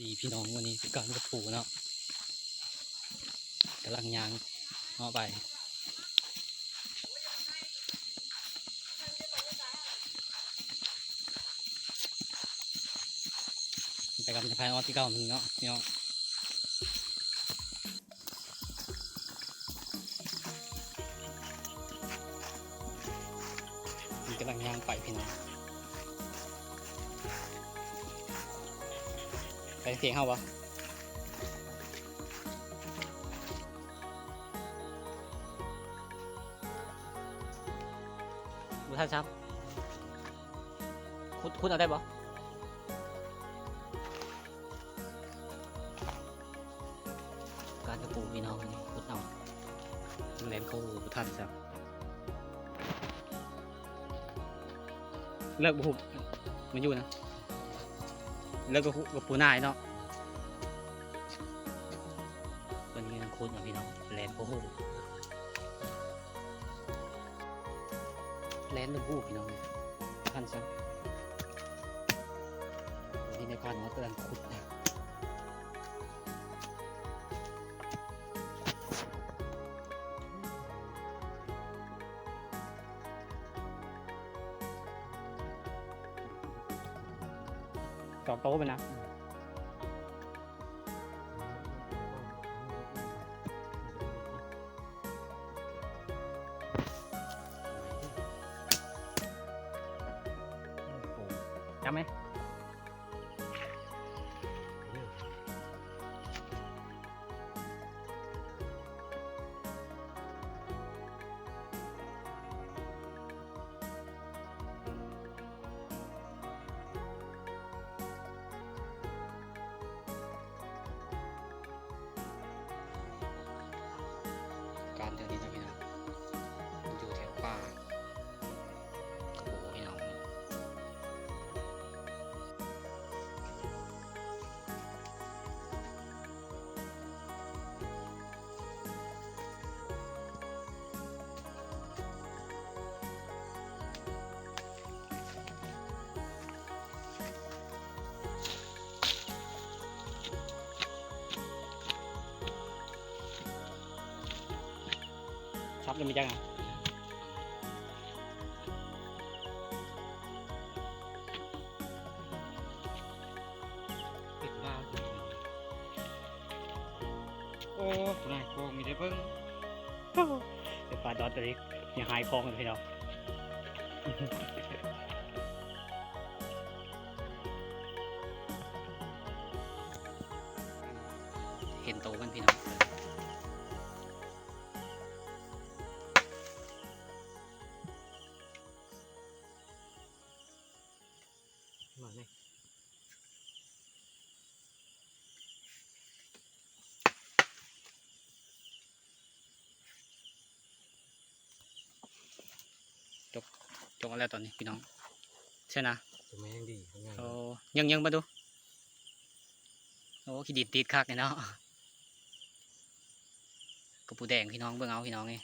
ดีพี่น้องวันนี้คือการกระปูเนาะกำลังยางเอาไปไปกับจะพายออสที่เก่ามันเนาะพี่น้องมีกำลังยางไปพี่น้องไปเสียงเข้าวะบุท่านครับคุดเอาได้ปะการกระปูพี่น้องนี่คุดเอาเล่นเขาบุท่านครับเลิกบุบมันอยู่นะเลิกกับปูนายเนาะตัวนี้นังคุดนะพี่น้องแลนโอ้โหแลนลูกบูพี่น้องท่านซังที่ในพานเขากำลังขุดนะจอกโต๊ะไปนะจำไหมการเดินนี้นะพี่น้องอยู่แถวป่าโอ้โหพี่น้องซับเลยมีจังอ่ะติดบ้าโอ้นายโกมีได้เพิ่ง เดี๋ยวปลาดอทตัวนี้ยังหายคลองเลยพี่น้องเห็นโตมันพี่น้องมาเลยจบแล้วตอนนี้พี่น้องใช่นะ จะไม่ยังดีทำไง โอ้ยังมาดูโอ้ขี้ดิดติดคักเนี่ยเนาะกระปูแดงพี่น้องเบิ่งเอาพี่น้องนี่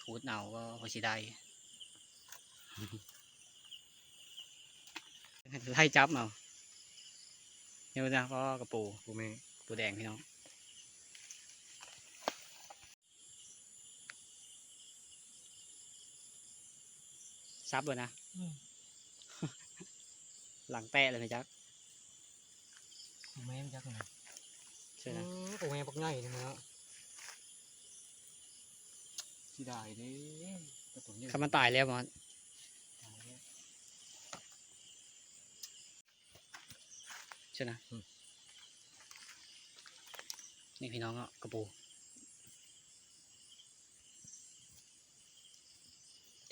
คูดเอาก็พอสิได้ไล่จับเอาเนี่ยนะเพราะกระปู กูไม่ ปูแดงพี่น้องซับเลยนะ หลังแตะเลยไหมจ๊ะ กูไม่ยักษ์นะ ใช่นะ กูไม่ปักง่ายเลยนะที่ได้เด้แต่ตัวนี้ ถ้ามันตายแล้วมันใช่นะนี่พี่น้องอ่ะกระปู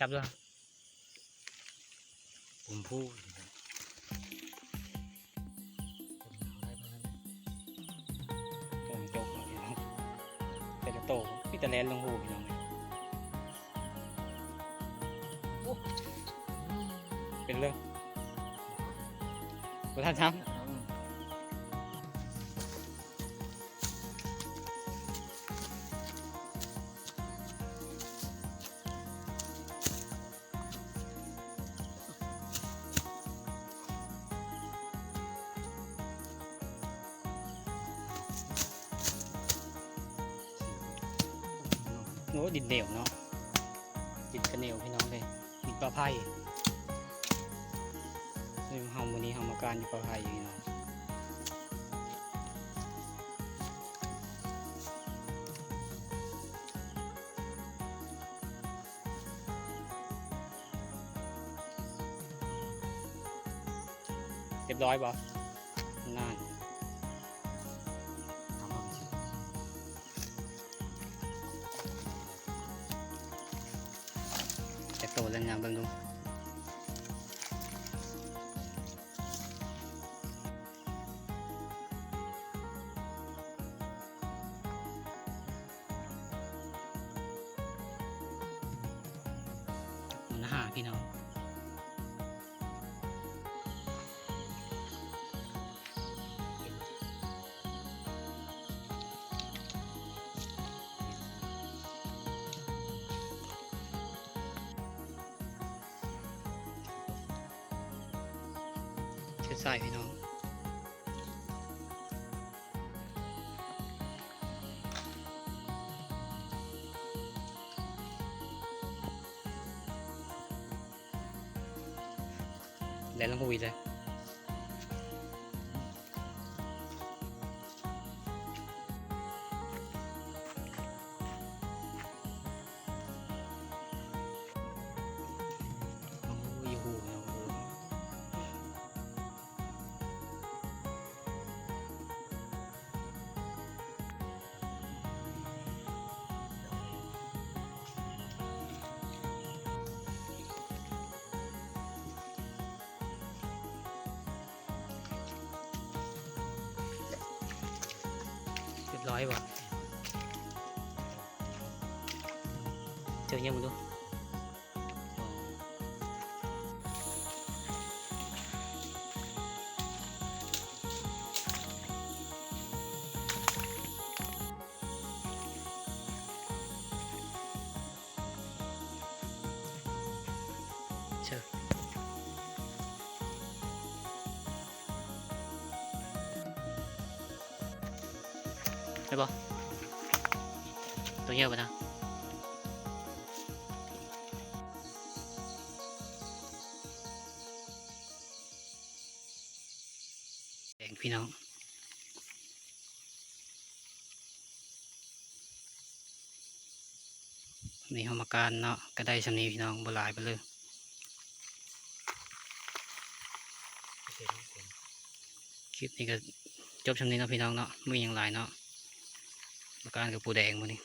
จับด้วย ผมพูดกำลังโตพี่น้องแต่ละโตพี่ตะแลนลงหูพี่น้องเป็นเรื่องบุท่านช้ำ โอ้ดินเหนียวเนาะดินกระเหนียวพี่น้องเลยดินปลาไผ่ซึ่งเฮาวันนี้เฮามาการอยู่ปลาไผ่อยู่เนาะเรียบร้อยบ่นั่น ทำเอาสิ จะโตแล้วนะเบิ่งดูมันหาพี่น้องเชื่อใส่พี่น้องแล้วลงหุยเลยโอ้ยหูเนาะเรียบร้อยว่ะเจอยังมึงดูเชื่อได้ปะตัวเยอะปะนะแดงพี่น้องนี่เฮามาการเนาะก็ได้สำนีพี่น้องบ่หลายไปเลย เสร็จเสร็จ คลิปนี้ก็จบสำนี้เนาะพี่น้องเนาะไม่มีอย่างไรเนาะมาการกับปูแดงมานี่